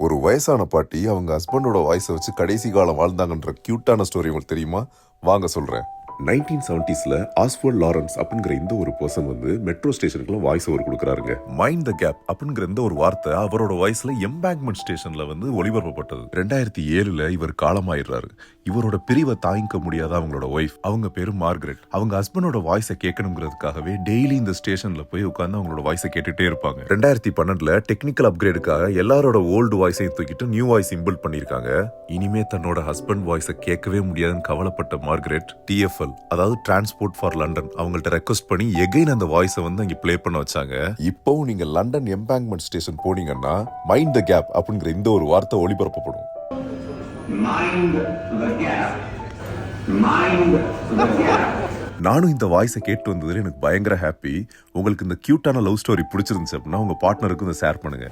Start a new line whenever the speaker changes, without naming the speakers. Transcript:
ஒரு வயசான பாட்டி அவங்க ஹஸ்பண்டோட வாய்ஸை வச்சு கடைசி காலம் வாழ்ந்தாங்கன்ற கியூட்டான ஸ்டோரி உங்களுக்கு தெரியுமா? வாங்க சொல்றேன். 1970s ஆஸ்வர்ட் லாரன்ஸ் அப்படிங்கிற இந்த ஒரு பர்சன் மெட்ரோ ஸ்டேஷனுக்குள்ள வாய்ஸ் ஓவர் கொடுக்குறாருங்க. மைண்ட் த கேப் அப்படிங்கிற இந்த ஒரு வார்த்தை அவரோட வாய்ஸ்ல எம்பேங்க்மெண்ட் ஸ்டேஷன்ல ஒளிபரப்பப்பட்டது. 2007 இவர் காலமாயிடுறாரு. இவரோட பிரிவை தாங்கிக்க முடியாத அவங்களோட ஒய்ஃப், அவங்க பேரு மார்கரெட், அவங்க ஹஸ்பண்டோட வாய்ஸை கேட்கணுங்கிறதுக்காகவே டெய்லி இந்த ஸ்டேஷன்ல போய் உட்காந்து அவங்களோட வாய்ஸை கேட்டுட்டே இருப்பாங்க. 2012 டெக்னிக்கல் அப்கிரேடுக்காக எல்லாரோட ஓல்டு வாய்ஸையும் தூக்கிட்டு நியூ வாய்ஸ் இம்பில்ட் பண்ணிருக்காங்க. இனிமே தன்னோட ஹஸ்பண்ட் வாய்ஸை கேட்கவே முடியாதுன்னு கவலைப்பட்ட மார்கரெட் TFL, அதாவது டிரான்ஸ்போர்ட் ஃபார் லண்டன், அவங்கள்ட்ட ரெக்வஸ்ட் பண்ணி எகைன் அந்த வாய்ஸை அங்க ப்ளே பண்ண வச்சாங்க. இப்போவும் நீங்க லண்டன் எம்பேங்க்மெண்ட் ஸ்டேஷன் போனீங்கன்னா மைண்ட் த கேப் அப்படிங்கிற இந்த ஒரு வார்த்தை ஒளிபரப்பப்படும். நானும் இந்த வாய்ஸை கேட்டு வந்ததுல எனக்கு பயங்கர ஹாப்பி. உங்களுக்கு இந்த கியூட்டான லவ் ஸ்டோரி பிடிச்சிருந்துச்சு அப்படின்னா உங்க பார்ட்னருக்கு ஷேர் பண்ணுங்க.